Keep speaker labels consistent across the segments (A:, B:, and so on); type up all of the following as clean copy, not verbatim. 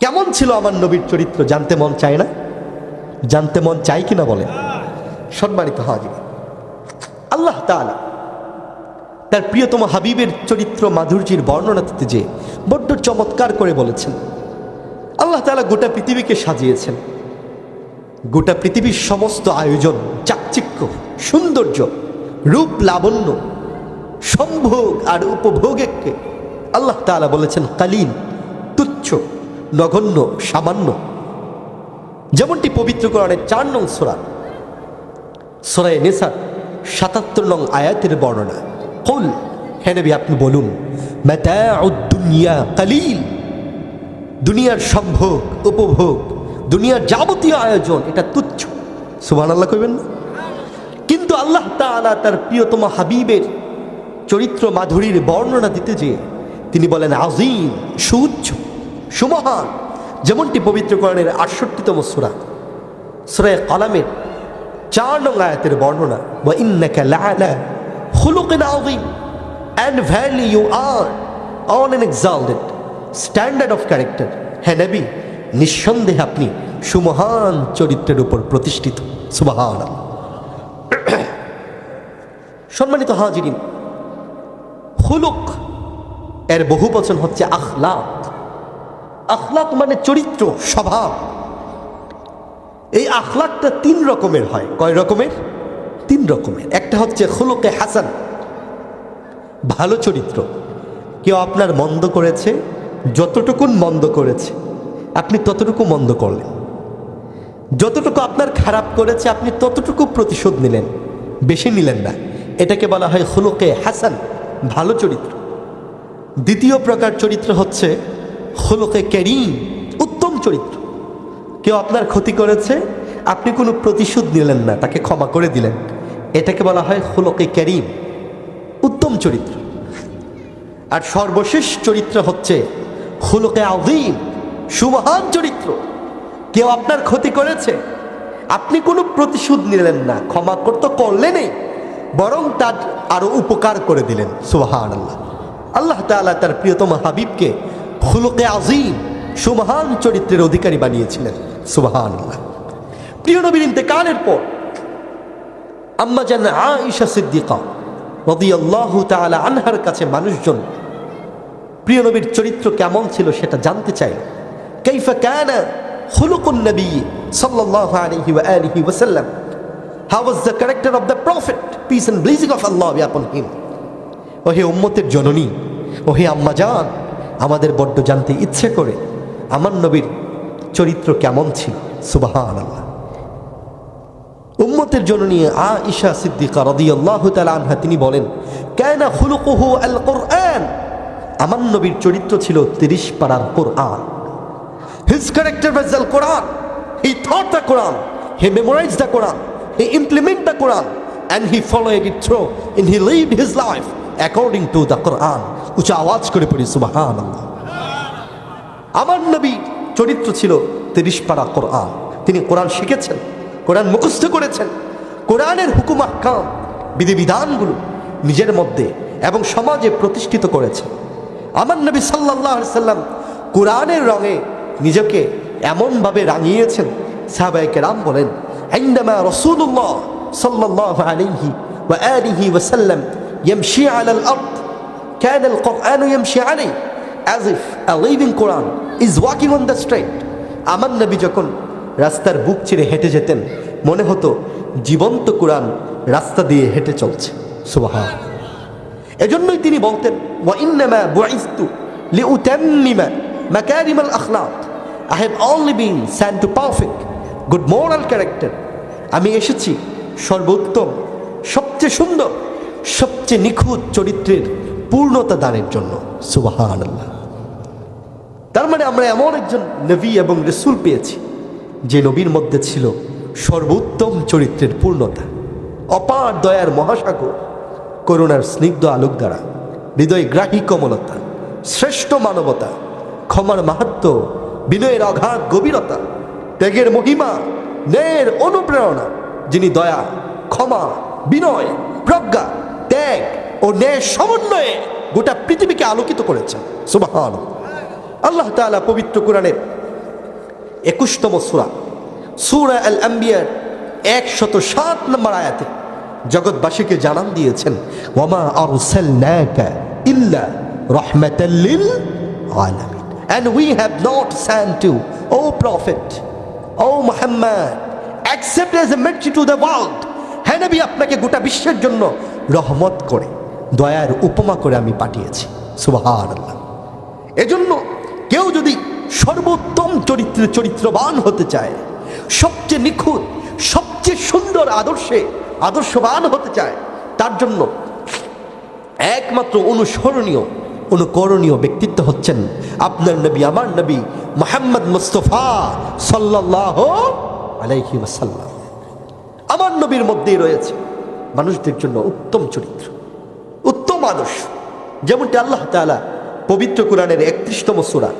A: কেমন ছিল আমার নবীর চরিত্র জানতে মন চায় না? জানতে মন চায় কিনা বলেন? সম্মানিত হাজির, আল্লাহ তাআলা তার প্রিয়তম হাবিবের চরিত্র মাধুর্যের বর্ণনা দিতে যে বড্ড চমৎকার করে বলেছেন। আল্লাহ তাআলা গোটা পৃথিবীকে সাজিয়েছেন। গোটা পৃথিবীর সমস্ত আয়োজন, চাকচিক্য, সৌন্দর্য, রূপ লাবণ্য, সম্ভোগ আর উপভোগকে আল্লাহ তাআলা বলেছেন কালিল, তুচ্ছ, নগণ্য, সামান্য। যেমনটি পবিত্র কোরআনের 4 নং সূরা সূরা নিসা 77 নং আয়াতের বর্ণনা। কুল, হে নবী আপনি বলুন, মাতাউদ দুনিয়া কালিল, দুনিয়ার সম্ভোগ, উপভোগ, দুনিয়ার যাবতীয় আয়োজন এটা তুচ্ছ। সুবহানাল্লাহ কইবেন না? কিন্তু আল্লাহ তাআলা তার প্রিয়তম হাবিবের চরিত্র মাধুরীর বর্ণনা দিতে যে তিনি বলেন আযীম, সুউচ্চ, সুমহান। যেমনটি পবিত্র কোরআনের 68তম সূরা সূরা কলামের 4 নং আয়াতের বর্ণনা, ওয়া ইন্নাকা লাআলা খুলুকিন আযীম, and verily you are on an exalted standard of character। হে নবী, নিঃসন্দেহে আপনি সুমহান চরিত্রের উপর প্রতিষ্ঠিত। সুবহানাল্লাহ। সম্মানিত হাজিরিন, খুলুক এর বহুবচন হচ্ছে আখলাক। আখলাক মানে চরিত্র, স্বভাব। এই আখলাকটা 3 রকমের হয়। কয় রকমের? 3 রকমের। একটা হচ্ছে খুলুকে হাসান, ভালো চরিত্র। কেউ আপনার মন্দ করেছে, যতটুকুন মন্দ করেছে আপনি ততটুকু মন্দ করলেন, যতটুকু আপনার খারাপ করেছে আপনি ততটুকু প্রতিশোধ নিলেন, বেশি নিলেন না। এটাকে বলা হয় খুলুকে হাসান, ভালো চরিত্র। দ্বিতীয় প্রকার চরিত্র হচ্ছে খুলুকে কারীম, উত্তম চরিত্র। কেউ আপনার ক্ষতি করেছে, আপনি কোনো প্রতিশোধ নিলেন না, তাকে ক্ষমা করে দিলেন, এটাকে বলা হয় খুলুকে কারীম, উত্তম চরিত্র। আর সর্বশেষ চরিত্র হচ্ছে খুলুকে আযীম, সুমহান চরিত্র। কেউ আপনার ক্ষতি করেছে, আপনি কোনো প্রতিশোধ নিলেন না, ক্ষমা করতে করলেনই, বরং তার আরো উপকার করে দিলেন। সুবহানাল্লাহ। আল্লাহ তাআলা তার প্রিয়তম হাবিবকে খুলুকে আযীম, সুমহান চরিত্রের অধিকারী বানিয়েছিলেন। সুবহানাল্লাহ। প্রিয় নবীর ইন্তেকালের পর আম্মা জান আয়েশা সিদ্দিকা রাদিয়াল্লাহু তাআলা আনহার কাছে মানুষজন প্রিয় নবীর চরিত্র কেমন ছিল সেটা জানতে চায়। কাইফা কানা খুলুকুন নবী সাল্লাল্লাহু আলাইহি ওয়া আলিহি ওয়াসাল্লাম, how was the character of the prophet, peace and blessing of Allah be upon him. ওহে উম্মতের জননী, ওহে আম্মা জান, আমাদের বড্ড জানতে ইচ্ছে করে আমার নবীর চরিত্র কেমন ছিল। সুবহানাল্লাহ। উম্মতের জননী আয়েশা সিদ্দিকা রাদিয়াল্লাহু তাআলা আনহা তিনি বলেন, কানা খুলুকুহু আল কুরআন, আমার নবীর চরিত্র ছিল 30 পারার কোরআন। His character was the Quran. He taught the Quran, he memorized the Quran, he implemented the Quran, and he followed it through, and he lived his life according to the Quran. উচ্চ আওয়াজ করে পড়ি সুবহানাল্লাহ। আমার নবী চরিত্র ছিল 30 পারা কোরআন। তিনি কোরআন শিখেছেন, কোরআন মুখস্থ করেছেন, কোরআনের হুকুম আহকাম, বিধিবিধানগুলো নিজের মধ্যে এবং সমাজে প্রতিষ্ঠিত করেছেন। আমার নবী সাল্লাল্লাহু আলাইহি সাল্লাম কোরআনের রঙে নিজেকে এমনভাবে রাঙিয়েছেন, সাহাবায়ে কেরাম বলেন, ইন্দামা রাসূলুল্লাহ সাল্লাল্লাহু আলাইহি ওয়া আলিহি ওয়াসাল্লাম ইয়ামশি আলাল আরদ কানা আল কুরআন ইয়ামশি আলাইহি as if a living Quran is walking on the street। আমার নবী যখন রাস্তার বুক চিরে হেঁটে যেতেন, মনে হতো জীবন্ত কোরআন রাস্তা দিয়ে হেঁটে চলছে। সুবহানাল্লাহ। এজন্যই তিনি বলতেন, ওয়া ইন্নামা বুইসতু লিউতাম্মিমা মাকারিমাল আখলাক, I have only been sent to perfect good moral character। আমি এসেছি সর্বোত্তম, সবচেয়ে সুন্দর, সবচেয়ে নিখুঁত চরিত্রের পূর্ণতা দানের জন্য। সুবহানাল্লাহ। তার মানে আমরা এমন একজন নবী এবং রাসূল পেয়েছি যে নবীর মধ্যে ছিল সর্বোত্তম চরিত্রের পূর্ণতা, অপার দয়ার মহাসাগর, করুণার স্নিগ্ধ আলোক দ্বারা, হৃদয় গ্রাহী কোমলতা, শ্রেষ্ঠ মানবতা, ক্ষমার মাহাত্ম্য, বিনয়ের অগাধ গভীরতা, ত্যাগের মহিমা, ন্যায়ের অনুপ্রেরণা, যিনি দয়া, ক্ষমা, বিনয়, প্রজ্ঞা, ত্যাগ ও ন্যায় সমন্বয়ে গোটা পৃথিবীকে আলোকিত করেছেন। সুবহানাল্লাহ। আল্লাহ তাআলা পবিত্র কোরআনের 21তম সূরা সূরা আল আম্বিয়ার 107 নম্বর আয়াতে জগৎবাসীকে জানান দিয়েছেন, ওয়ামা আরসালনাকা ইল্লা রাহমাতাল লিল আলামিন, and we have not sent you, O prophet, O Muhammad, except as a mercy to the world. হে নবী, আপনাকে গোটা বিশ্বের জন্য রহমত করে, দয়ার উপমা করে আমি পাঠিয়েছি। সুবহানাল্লাহ। এজন্য কেউ যদি সর্বোত্তম চরিত্রবান হতে চায়, সবচেয়ে নিখুঁত, সবচেয়ে সুন্দর আদর্শবান হতে চায়, তার জন্য একমাত্র অনুসরণীয়, অনুকরণীয় ব্যক্তিত্ব হচ্ছেন আপনার নবী, আমার নবী মুহাম্মদ মুস্তাফা সাল্লাল্লাহু আলাইহি ওয়াসাল্লাম। আমার নবীর মধ্যেই রয়েছে মানুষদের জন্য উত্তম চরিত্র, উত্তম আদর্শ। যেমনটি আল্লাহ তাআলা পবিত্র কোরআনের 31তম সূরা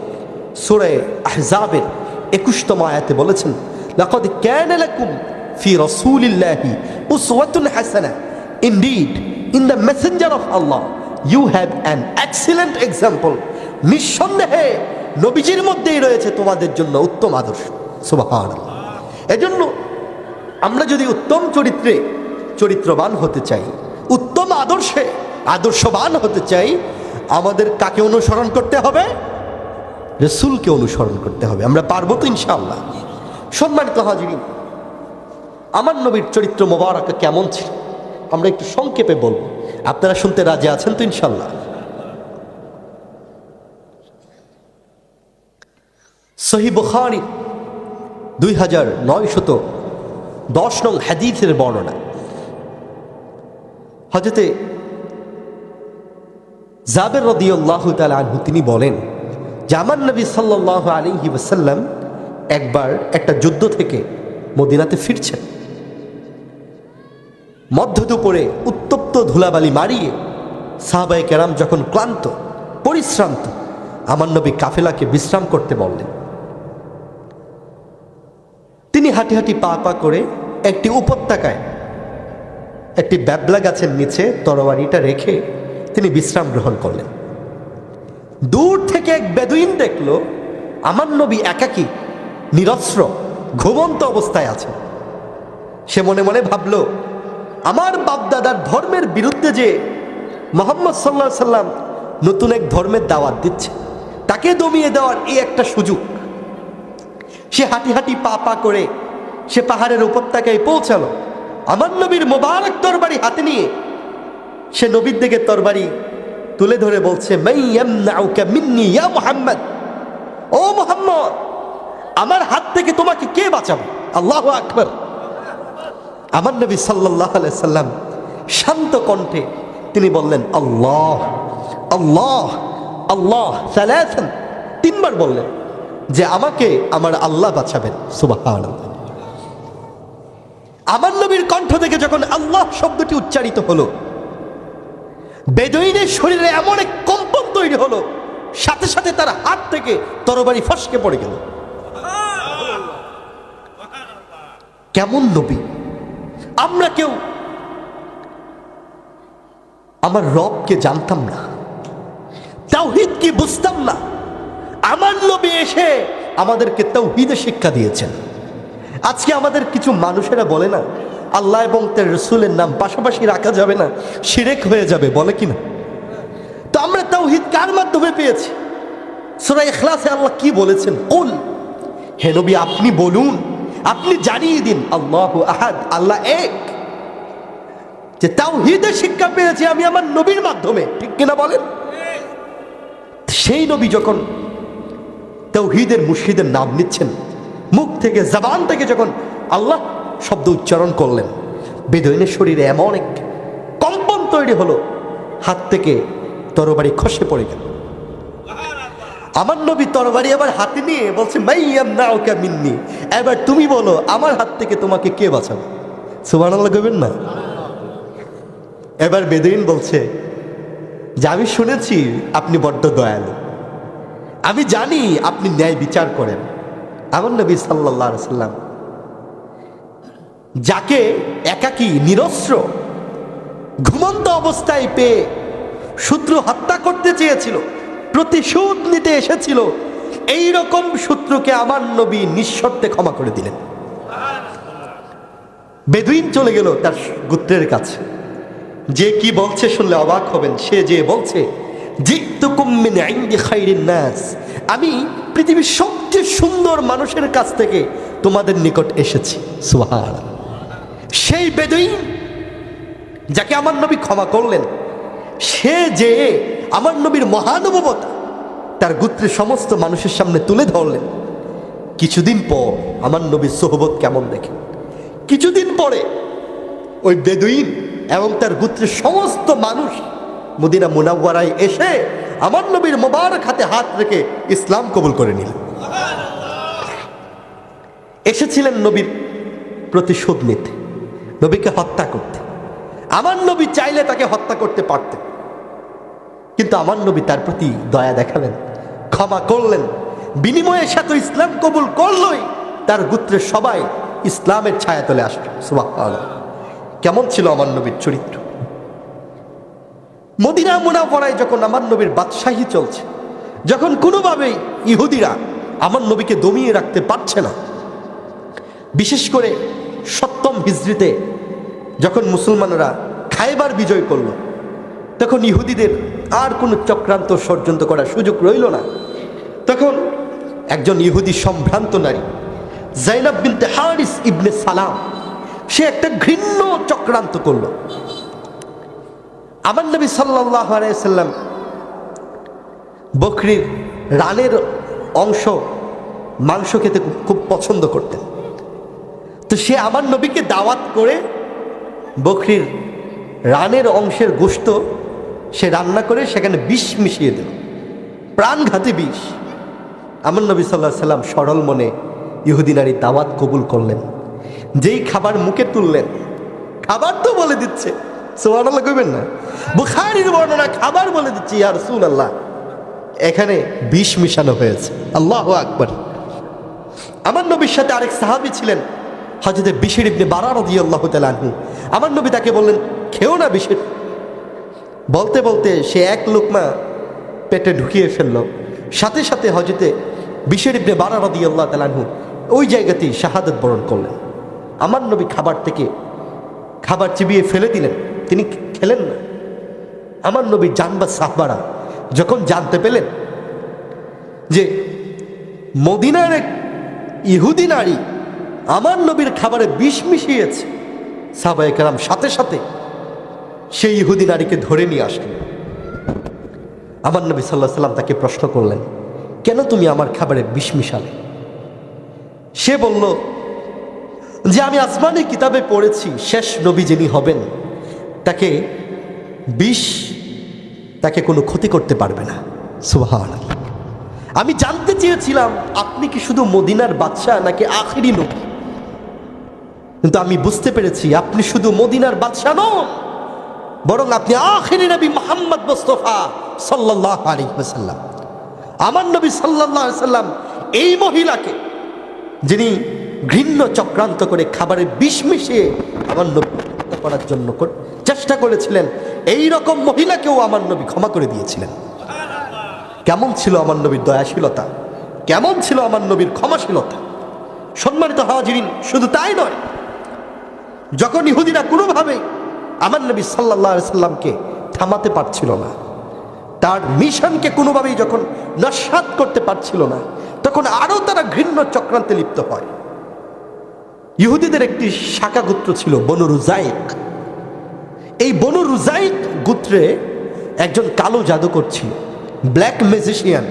A: সূরা আহজাবের 21তম আয়াতে বলেছেন, লাকাদ কানা লাকুম ফি রাসূলিল্লাহি উসওয়াতুন হাসানাহ, indeed in the messenger of Allah you have an excellent example. নিঃসন্দেহে নবীজির মধ্যেই রয়েছে তোমাদের জন্য উত্তম আদর্শ। সুবহানাল্লাহ। এজন্য আমরা যদি উত্তম চরিত্রবান হতে চাই, উত্তম আদর্শবান হতে চাই, আমাদের কাকে অনুসরণ করতে হবে? রাসূলকে অনুসরণ করতে হবে। আমরা পারবো তো ইনশাআল্লাহ। সম্মানিত হাজিরিন, আমার নবীর চরিত্র মোবারক কেমন ছিল আমরা একটু সংক্ষেপে বলবো। আপনারা শুনতে রাজি আছেন তো ইনশাআল্লাহ? সহিহ বুখারী 2910 নং হাদিসের বর্ণনা, হযরতে জাবের রাদিয়াল্লাহু তাআলা আনহু তিনি বলেন যে আমার নবী সাল্লাল্লাহু আলাইহি ওয়াসাল্লাম একবার একটা যুদ্ধ থেকে মদিনাতে ফিরছেন। মধ্য দুপুরে উত্তপ্ত ধুলাবালি মারিয়ে সাহাবায়ে কেরাম যখন ক্লান্ত পরিশ্রান্ত, আমার নবী কাফেলাকে বিশ্রাম করতে বললেন। তিনি হাঁটি হাঁটি পা পা করে একটি উপত্যকায় একটি ব্যাবলা গাছের নিচে তরবারিটা রেখে তিনি বিশ্রাম গ্রহণ করলেন। দূর থেকে এক বেদুইন দেখল আমার নবী একাকী নিরস্ত্র ঘুমন্ত অবস্থায় আছে। সে মনে মনে ভাবল, আমার বাপদাদার ধর্মের বিরুদ্ধে যে মুহাম্মদ সাল্লাল্লাহু আলাইহি সাল্লাম নতুন এক ধর্মের দাওয়াত দিচ্ছে, তাকে দমিয়ে দেওয়ার এই একটা সুযোগ। সে হাঁটি হাঁটি পা পা করে সে পাহাড়ের উপত্যকায় পৌঁছালো। আমার নবীর মোবারক তরবারি হাতে নিয়ে সে নবীর দিকে তরবারি তুলে ধরে বলছে, মান ইয়ামনাউকা মিন্নি ইয়া মুহাম্মদ, ও মুহাম্মদ, আমার হাত থেকে তোমাকে কে বাঁচাবে? আল্লাহু আকবার। আমার নবী সাল্লাল্লাহু আলাইহি সাল্লাম শান্ত কণ্ঠে তিনি বললেন, আল্লাহ আল্লাহ আল্লাহ সালাসান, তিনবার বললেন যে আমাকে আমার আল্লাহ বাঁচাবেন। সুবহানাল্লাহ। আমার নবীর কণ্ঠ থেকে যখন আল্লাহ শব্দটি উচ্চারিত হলো, বেদুইনের শরীরে এমন এক কম্পন তৈরি হলো, সাথে সাথে তার হাত থেকে তরবারি ফসকে পড়ে গেল। কেমন নবী! আমরা কেউ আমার রবকে জানতাম না, তাওহীদ কি বুঝতাম না। আমার নবী এসে আমাদেরকে তাওহীদের শিক্ষা দিয়েছেন। আজকে আমাদের কিছু মানুষেরা বলে না, আল্লাহ এবং তার রাসূলের নাম পাশাপাশি রাখা যাবে না, শিরক হয়ে যাবে, বলে কিনা? তো আমরা তাওহীদ কার মাধ্যমে পেয়েছি? সূরা ইখলাসে আল্লাহ কি বলেছেন? কুল, হে নবী আপনি বলুন, আপনি জানিয়ে দিন, আল্লাহু আহাদ, আল্লাহ এক। যে তাওহীদের শিক্ষা পেয়েছি আমি আমার নবীর মাধ্যমে, ঠিক কিনা বলেন? সেই নবী যখন তাওহীদের মুর্শিদের নাম নিচ্ছেন, মুখ থেকে জবান থেকে যখন আল্লাহ শব্দ উচ্চারণ করলেন, বেদুইনের শরীরে এমন এক কম্পন তৈরি হলো, হাত থেকে তরবারি খসে পড়ে গেল। আমার নবী তরবারি আবার হাতে নিয়ে বলছে, মান ইয়ামনাউকা মিন্নি, এবার তুমি বলো আমার হাত থেকে তোমাকে কে বাঁচাবে? সুবহানাল্লাহ কইবেন না? এবার বেদুইন বলছে যে আমি শুনেছি আপনি বড্ড দয়ালু, আমি জানি আপনি ন্যায় বিচার করেন। আমার নবী সাল্লাল্লাহু আলাইহি সাল্লাম যাকে একাকী নিরস্ত্র ঘুমন্ত অবস্থায় পেয়ে শত্রু হত্যা করতে চেয়েছিল, প্রতিশোধ নিতে এসেছিল, এই রকম শত্রুকে আমার নবী নিঃশর্তে ক্ষমা করে দিলেন। বেদুইন চলে গেল তার গোত্রের কাছে, যে কি বলছে শুনলে অবাক হবেন। সে যে বলছে, জিতুকুম মিন ইনদি খাইরিন নাস, আমি পৃথিবীর সবচেয়ে সুন্দর মানুষের কাছ থেকে তোমাদের নিকট এসেছি। সুবহানাল্লাহ। সেই বেদুইন যাকে আমার নবী ক্ষমা করলেন, সে যে আমার নবীর মহানুভবতা তার গোত্রের সমস্ত মানুষের সামনে তুলে ধরলেন। কিছুদিন পর আমার নবীর সোহবত কেমন দেখেন। কিছুদিন পরে ওই বেদুইন এবং তার গোত্রের সমস্ত মানুষ মদিনা মুনাওয়ারায় এসে আমার নবীর মোবারক হাতে হাত রেখে ইসলাম কবুল করে নিলেন। এসেছিলেন নবীর প্রতিশোধ নিতে, নবীকে হত্যা করতে। আমার নবী চাইলে তাকে হত্যা করতে পারতেন, কিন্তু আমার নবী তার প্রতি দয়া দেখালেন, ক্ষমা করলেন। বিনিময়ে সে তো ইসলাম কবুল করলই, তার গোত্রের সবাই ইসলামের ছায়াতলে আসবে। সুবহানাল্লাহ। কেমন ছিল আমার নবীর চরিত্র। মদিনা মুনাওয়ারায় যখন আমার নবীর বাদশাহী চলছে, যখন কোনোভাবেই ইহুদিরা আমার নবীকে দমিয়ে রাখতে পারছে না, বিশেষ করে 7ম হিজরিতে যখন মুসলমানরা খায়বার বিজয় করল, তখন ইহুদিদের আর কোনো চক্রান্ত ষড়যন্ত্র করার সুযোগ রইল না। তখন একজন ইহুদি সম্ভ্রান্ত নারী জাইনাব বিনতে হারিস ইবনে সালাম, সে একটা ঘৃণ্য চক্রান্ত করল। আমার নবী সাল্লাল্লাহু আলাইহি সাল্লাম বকরির রানের অংশ মাংস খেতে খুব পছন্দ করতেন। তো সে আমার নবীকে দাওয়াত করে বকরির রানের অংশের গোশত সে রান্না করে সেখানে বিষ মিশিয়ে দিল, প্রাণঘাতী বিষ। আমার নবী সাল্লাল্লাহু আলাইহি সাল্লাম সরল মনে ইহুদি নারী দাওয়াত কবুল করলেন। যেই খাবার মুখে তুললেন, খাবার তো বলে দিচ্ছে, সুবহানাল্লাহ কইবেন না, বুখারীর বর্ণনা, খাবার বলে দিচ্ছে ইয়া রাসূলুল্লাহ এখানে বিষ মিশানো হয়েছে। আল্লাহু আকবার। আমার নবীর সাথে আরেক সাহাবী ছিলেন হযরত বিশর ইবনে বারা রাদিয়াল্লাহু তাআলা আনহু। আমার নবী তাকে বললেন, খেও না বিশর। বলতে বলতে সে এক লোকমা পেটে ঢুকিয়ে ফেলল। সাথে সাথে হযরত বিশর ইবনে বারা রাদিয়াল্লাহু তাআলা আনহু ওই জায়গাতেই শাহাদাত বরণ করলেন। আমার নবী খাবার থেকে খাবার চিবিয়ে ফেলে দিলেন, তিনি খেলেন না। আমার নবী জানবা সাহাবারা যখন জানতে পেলেন যে মদিনার এক ইহুদি নারী আমার নবীর খাবারে বিষ মিশিয়েছে, সাহাবায়ে কেরাম সাথে সাথে সেই ইহুদি নারীকে ধরে নিয়ে আসলেন। আমার নবী সাল্লাল্লাহু আলাইহি সাল্লাম তাকে প্রশ্ন করলেন, কেন তুমি আমার খাবারে বিষ মিশালে? সে বলল যে আমি আসমানি কিতাবে পড়েছি শেষ নবী যিনি হবেন তাকে বিষ তাকে কোনো ক্ষতি করতে পারবে না। সুবহানাল্লাহ। আমি জানতে চেয়েছিলাম আপনি কি শুধু মদিনার বাদশাহ নাকি আখিরি নবী, কিন্তু আমি বুঝতে পেরেছি আপনি শুধু মদিনার বাদশাহ নন, বরং আপনি আখিরি নবী মুহাম্মদ মুস্তাফা সাল্লাল্লাহু আলাইহি ওয়াসাল্লাম। আমার নবী সাল্লাল্লাহু আলাইহি ওয়াসাল্লাম এই মহিলাকে, যিনি ঘৃণ্য চক্রান্ত করে খাবারে বিষ মিশিয়ে আমার নবী হত্যা করার জন্য চেষ্টা করেছিলেন, এই রকম মহিলাকেও আমার নবী ক্ষমা করে দিয়েছিলেন। কেমন ছিল আমার নবীর দয়াশীলতা, কেমন ছিল আমার নবীর ক্ষমাশীলতা। সম্মানিত হাজিরিন, শুধু তাই নয়, যখন ইহুদিরা কোনোভাবেই আমার নবী সাল্লাল্লাহু আলাইহি সাল্লামকে থামাতে পারছিল না, তার মিশনকে কোনোভাবেই যখন নস্যাৎ করতে পারছিল না, তখন আরো তারা ঘৃণ্য চক্রান্তে লিপ্ত হয়। ইহুদিদের একটি শাখা গোত্র ছিল বনু রুজাইক। এই বনু রুজাইক গোত্রে একজন কালো জাদুকর ছিল, ব্ল্যাক ম্যাজিশিয়ান।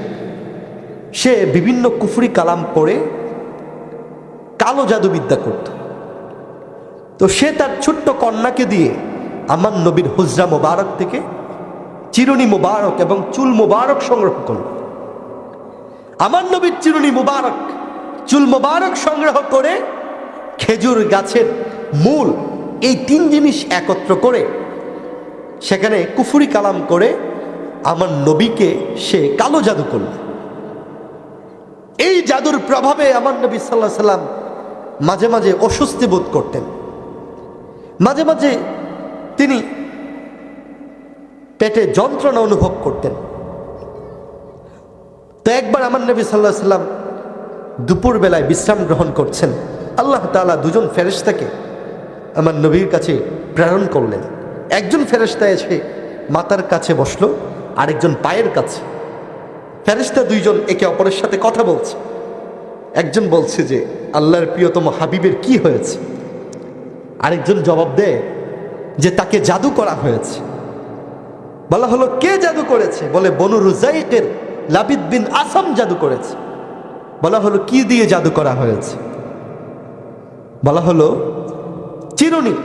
A: সে বিভিন্ন কুফরি কালাম পড়ে কালো জাদুবিদ্যা করত। তো সে তার ছোট্ট কন্যাকে দিয়ে আমার নবীর হুজরা মোবারক থেকে চিরুনি মোবারক এবং চুল মোবারক সংগ্রহ করল। আমার নবীর চিরুনি মোবারক, চুল মোবারক সংগ্রহ করে খেজুর গাছের মূল, এই 3 জিনিস একত্র করে সেখানে কুফরি কালাম করে আমার নবীকে সে কালো জাদু করল। এই জাদুর প্রভাবে আমার নবী সাল্লাল্লাহু আলাইহি সাল্লাম মাঝে মাঝে অস্বস্তি বোধ করতেন, মাঝে মাঝে তিনি পেটে যন্ত্রণা অনুভব করতেন। তো একবার আমার নবী সাল্লাল্লাহু আলাইহি সাল্লাম দুপুর বেলায় বিশ্রাম গ্রহণ করছেন, আল্লাহ তাআলা দুজন ফেরেশতাকে আমার নবীর কাছে প্রেরণ করলেন। একজন ফেরেশতা এসে মাথার কাছে বসলো, আরেকজন পায়ের কাছে। ফেরেশতা দুইজন একে অপরের সাথে কথা বলছে। একজন বলছে যে আল্লাহর প্রিয়তম হাবিবের কি হয়েছে, আরেকজন জবাব দেয় যে তাকে জাদু করা হয়েছে। বলা হলো কে জাদু করেছে? বলে বনু রুজাইকের লাবিদ বিন আসাম জাদু করেছে। বলা হলো কি দিয়ে জাদু করা হয়েছে? বলা হলো চিরুনি,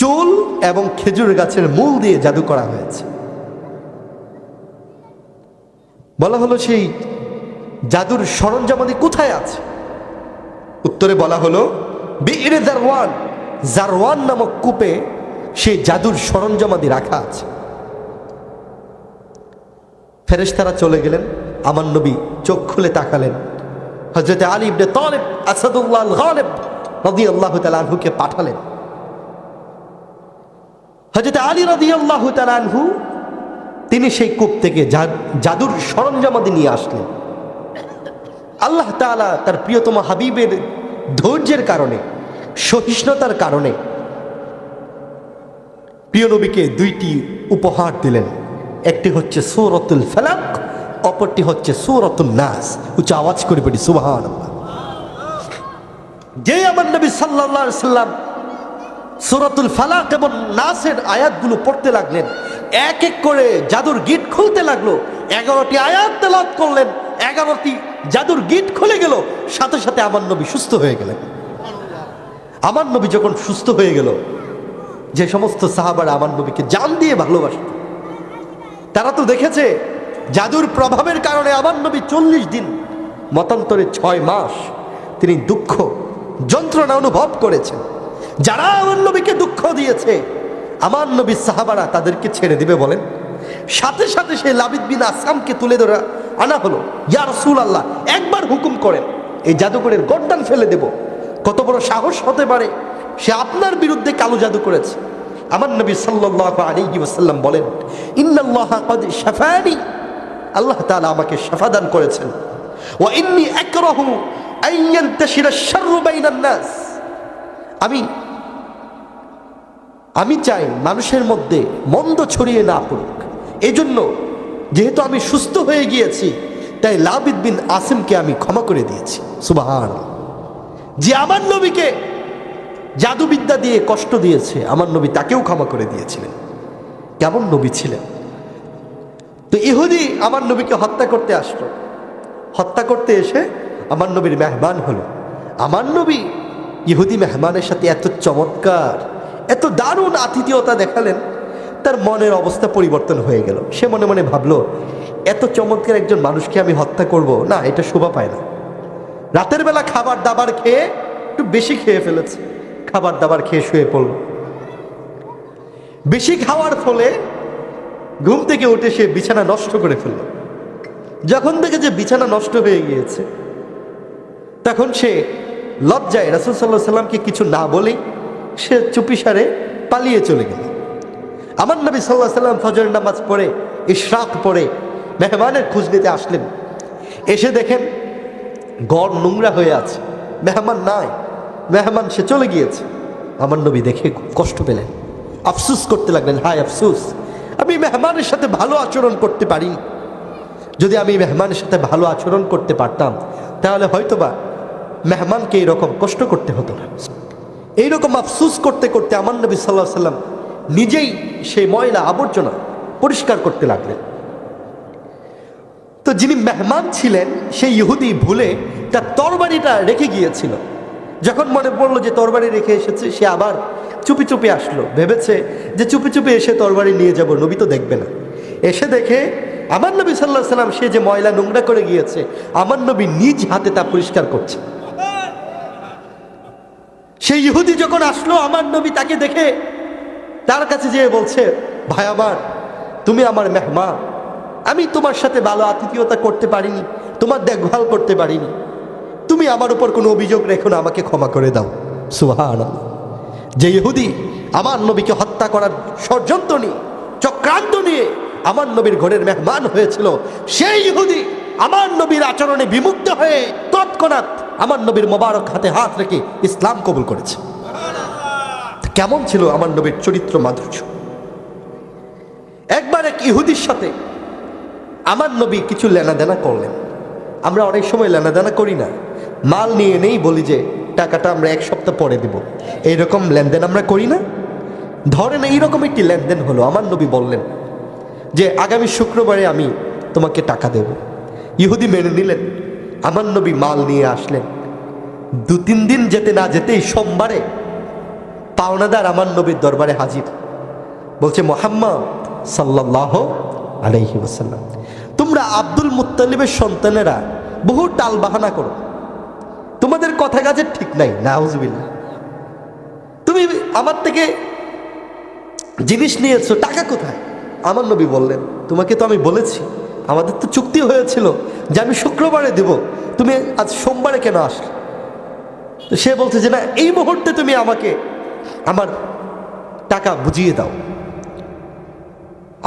A: চুল এবং খেজুর গাছের মূল দিয়ে জাদু করা হয়েছে। বলা হলো সেই জাদুর সরঞ্জামাদি কোথায় আছে? উত্তরে বলা হলো বিইরে জারওয়ান, জারওয়ান নামক কূপে সেই জাদুর সরঞ্জামাদি রাখা আছে। ফেরেশতারা চলে গেলেন। আমার নবী চোখ খুলে তাকালেন। হযরত আলী ইবনে তালিব আসাদুল্লাহ আল গালিব রাদিয়াল্লাহু তাআলা আনহুকে পাঠালেন। হযরত আলী রাদিয়াল্লাহু তাআলা আনহু তিনি সেই কূপ থেকে জাদুর সরঞ্জামাদি নিয়ে আসলেন। আল্লাহ তাআলা তার প্রিয়তম হাবিবের ধৈর্যের কারণে, সহিষ্ণুতার কারণে প্রিয় নবীকে দুইটি উপহার দিলেন। একটি হচ্ছে সূরাতুল ফালাক, অপরটি হচ্ছে সূরাতুন নাস। উচ্চ আওয়াজ করে পড়ি সুবহানাল্লাহ। যে আমার নবী সাল্লাল্লাহু আলাইহি সাল্লাম সূরাতুল ফালাক এবং নাসের আয়াতগুলো পড়তে লাগলেন, এক এক করে জাদুর গিট খুলতে লাগলো। 11টি আয়াত তেলাওয়াত করলেন, 11টি জাদুর গিট খুলে গেল। সাথে সাথে আমার নবী সুস্থ হয়ে গেলেন। আমার নবী যখন সুস্থ হয়ে গেল, যে সমস্ত সাহাবারা আমার নবীকে জান দিয়ে ভালোবাসত, তারা তো দেখেছে জাদুর প্রভাবের কারণে আমার নবী 40 দিন, মতান্তরে 6 মাস তিনি দুঃখ যন্ত্রণা অনুভব করেছেন। যারা আমার নবীকে দুঃখ দিয়েছে, আমার নবী সাহাবারা তাদেরকে ছেড়ে দিবে বলেন? সাথে সাথে সেই লাবিদ বিন আসামকে তুলে ধরে আনা হলো। ইয়া রাসূলুল্লাহ, একবার হুকুম করেন, এই জাদুকরের গর্দান ফেলে দেব। কত বড় সাহস হতে পারে, সে আপনার বিরুদ্ধে কালো জাদু করেছে। আমার নবী সাল্লাল্লাহু আলাইহি ওয়াসাল্লাম বলেন, ইন্নাল্লাহা ক্বাদ শাফানি, আল্লাহ তাআলা আমাকে শাফা দান করেছেন। ওয়া ইন্নী আকরাহু আন ইয়ানতাশিরা আশ-শাররু বাইনান নাস, আমি চাই মানুষের মধ্যে মন্দ ছড়িয়ে না পড়ুক। এই জন্য যেহেতু আমি সুস্থ হয়ে গিয়েছি, তাই লাবিদ বিন আসিমকে আমি ক্ষমা করে দিয়েছি। সুবহানাল্লাহ। যে আমার নবীকে জাদুবিদ্যা দিয়ে কষ্ট দিয়েছে, আমার নবী তাকেও ক্ষমা করে দিয়েছিলেন। কেমন নবী ছিলেন! তো ইহুদি আমার নবীকে হত্যা করতে আসলো। হত্যা করতে এসে আমার নবীর মেহমান হলো। আমার নবী ইহুদি মেহমানের সাথে এত চমৎকার, এত দারুণ আতিথেয়তা দেখালেন, তার মনের অবস্থা পরিবর্তন হয়ে গেল। সে মনে মনে ভাবলো, এত চমৎকার একজন মানুষকে আমি হত্যা করব না, এটা শোভা পায় না। রাতের বেলা খাবার দাবার খেয়ে একটু বেশি খেয়ে ফেলেছে, খাবার দাবার খেয়ে শুয়ে পড়ল। বেশি খাওয়ার ফলে ঘুম থেকে উঠে সে বিছানা নষ্ট করে ফেলল। যখন দেখে যে বিছানা নষ্ট হয়ে গিয়েছে, তখন সে লজ্জায় রাসূল সাল্লাল্লাহু আলাইহি সাল্লামকে কিছু না বলেই সে চুপিসারে পালিয়ে চলে গেল। আমার নবী সাল্লাল্লাহু আলাইহি সাল্লাম ফজরের নামাজ পড়ে, ইশরাক পড়ে মেহমানের খোঁজ নিতে আসলেন। এসে দেখেন ঘর নোংরা হয়ে আছে, মেহমান নাই, মেহমান সে চলে গিয়েছে। আমার নবী দেখে খুব কষ্ট পেলেন, আফসোস করতে লাগলেন, হায় আফসোস, আমি মেহমানের সাথে ভালো আচরণ করতে পারিনি। যদি আমি মেহমানের সাথে ভালো আচরণ করতে পারতাম, তাহলে হয়তোবা মেহমানকে এইরকম কষ্ট করতে হতো না। এইরকম আফসোস করতে করতে আমার নবী সাল্লাল্লাহু আলাইহি সাল্লাম নিজেই সেই ময়লা আবর্জনা পরিষ্কার করতে লাগলেন। তো যিনি মেহমান ছিলেন সেই ইহুদি ভুলে তার তরবারিটা রেখে গিয়েছিল। যখন মনে পড়লো যে তরবারি রেখে এসেছে, সে আবার চুপি চুপি আসলো। ভেবেছে যে চুপি চুপি এসে তরবারি নিয়ে যাব, নবী তো দেখবে না। এসে দেখে আমার নবী সাল্লাল্লাহু আলাইহি সাল্লাম সে যে ময়লা নোংরা করে গিয়েছে, আমার নবী নিজ হাতে তা পরিষ্কার করছে। সেই ইহুদি যখন আসলো, আমার নবী তাকে দেখে তার কাছে যেয়ে বলছে, ভাই আমার, তুমি আমার মেহমান, আমি তোমার সাথে ভালো আতিথেয়তা করতে পারিনি, তোমার দেখভাল করতে পারিনি, তুমি আমার উপর কোনো অভিযোগ রেখো না, আমাকে ক্ষমা করে দাও। সুবহানাল্লাহ। যে ইহুদি আমার নবীকে হত্যা করার ষড়যন্ত্র নিয়ে, চক্রান্ত নিয়ে আমার নবীর ঘরের মেহমান হয়েছিল, সেই ইহুদি আমার নবীর আচরণে বিমুগ্ধ হয়ে তৎক্ষণাৎ আমার নবীর মোবারক হাতে হাত রেখে ইসলাম কবুল করেছে। কেমন ছিল আমার নবীর চরিত্র মাধুর্য! একবার এক ইহুদির সাথে আমার নবী কিছু লেনাদেনা করলেন। আমরা অনেক সময় লেনাদেনা করি না, মাল নিয়ে নেই, বলি যে টাকাটা আমরা এক সপ্তাহ পরে দেব, এইরকম লেনদেন আমরা করি না? ধরেন এইরকম একটি লেনদেন হলো, আমার নবী বললেন যে আগামী শুক্রবারে আমি তোমাকে টাকা দেব। ইহুদি মেনে নিলেন। আমার নবী মাল নিয়ে আসলেন। 2-3 দিন যেতে না যেতেই সোমবারে পাওনাদার আমার নবীর দরবারে হাজির। বলছে, মুহাম্মদ সাল্লাল্লাহু আলাইহি ওয়াসাল্লাম, তোমরা আব্দুল মুত্তালিবের সন্তানেরা বহু টাল বাহানা করো, তোমাদের কথা কাজের ঠিক নাই, নাউজুবিল্লাহ। তুমি আমার থেকে জিনিস নিয়েছো, টাকা কোথায়? আমার নবী বললেন, তোমাকে তো আমি বলেছি, আমাদের তো চুক্তি হয়েছিল যে আমি শুক্রবারে দেব, তুমি আজ সোমবারে কেন আসলে? তো সে বলছে যে না, এই মুহূর্তে তুমি আমাকে আমার টাকা বুঝিয়ে দাও।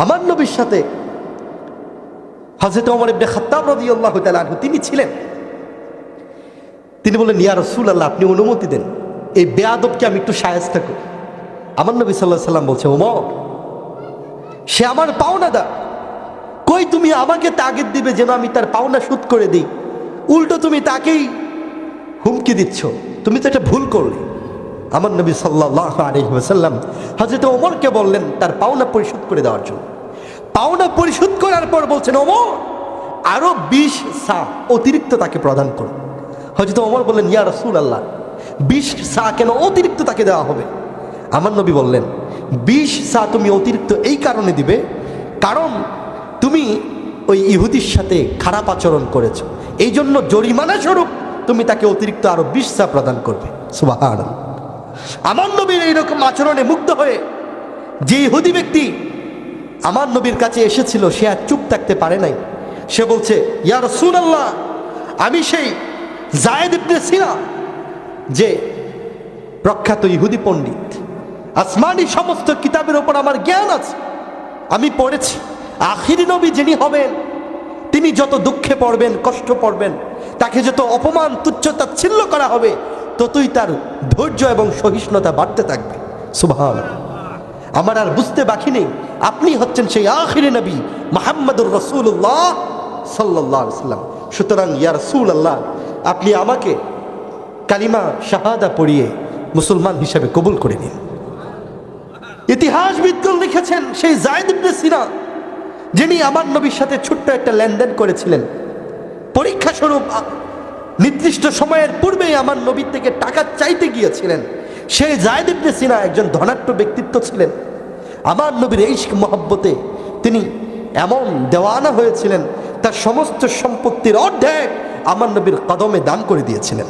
A: আমার নবীর সাথে হযরত ওমর ইবনে খাত্তাব রাদিয়াল্লাহু তাআলা আনহু তিনি ছিলেন। তিনি বললেন, ইয়া রাসূলুল্লাহ, আপনি অনুমতি দেন, এই বেয়াদবকে আমি একটু শায়েস্তা করি। আমার নবী সাল্লাল্লাহু আলাইহি সাল্লাম বলছে, ওমর, সে আমার পাওনাদার, কই তুমি আমাকে তাগিদ দিবে যেন আমি তার পাওনা শোধ করে দিই, উল্টো তুমি তাকেই হুমকি দিচ্ছ, তুমি তো এটা ভুল করলে। আমার নবী সাল্লাল্লাহু আলাইহি ওয়াসাল্লাম হযরত ওমরকে বললেন তার পাওনা পরিশোধ করে দেওয়ার জন্য। পাওনা পরিশোধ করার পর বলছেন, ওমর, আরো 20 সা অতিরিক্ত তাকে প্রদান করুন। হযরত ওমর বললেন, ইয়া রাসূলুল্লাহ, 20 সা কেন অতিরিক্ত তাকে দেওয়া হবে? আমার নবী বললেন, 20 সা তুমি অতিরিক্ত এই কারণে দিবে, কারণ তুমি ওই ইহুদির সাথে খারাপ আচরণ করেছো, এই জন্য জরিমানা স্বরূপ তুমি তাকে অতিরিক্ত আরো 20 সা প্রদান করবে। সুবহানাল্লাহ। আমার নবীর এইরকম আচরণে মুগ্ধ হয়ে যে ইহুদি ব্যক্তি আমার নবীর কাছে এসেছিল, সে আর চুপ থাকতে পারে নাই। সে বলছে, ইয়া রাসূলুল্লাহ, আমি সেই যায়েদ ইবনে সিনা, যে প্রখ্যাত ইহুদি পণ্ডিত, আসমানি সমস্ত কিতাবের উপর আমার জ্ঞান আছে, আমি পড়েছি আখিরি নবী যিনি হবেন তিনি যত দুঃখে পড়বেন, কষ্ট পড়বেন, তাকে যত অপমান তুচ্ছ-তাচ্ছিল্য করা হবে, ততই তার ধৈর্য এবং সহিষ্ণুতা বাড়তে থাকবে। সুবহানাল্লাহ। আমার আর বুঝতে বাকি নেই, আপনি হচ্ছেন সেই আখিরি নবী মুহাম্মদুর রাসূলুল্লাহ সাল্লাল্লাহু আলাইহি ওয়াসাল্লাম। সুতরাং ইয়া রাসূলুল্লাহ, আপনি আমাকে কালিমা শাহাদা পড়িয়ে মুসলমান হিসেবে কবুল করে নিন। ইতিহাসবিদগণ লিখেছেন, সেই যায়েদ ইবনে সিনা যিনি আমার নবীর সাথে ছোট্ট একটা লেনদেন করেছিলেন, পরীক্ষা স্বরূপ নির্দিষ্ট সময়ের পূর্বেই আমার নবীর থেকে টাকা চাইতে গিয়েছিলেন, সেই যায়েদ ইবনে সিনা একজন ধনাঢ্য ব্যক্তিত্ব ছিলেন। আমার নবীর ইশক মহব্বতে তিনি এমন দেওয়ানা হয়েছিলেন, তার সমস্ত সম্পত্তির অর্ধেক আমার নবীর কদমে দান করে দিয়েছিলেন।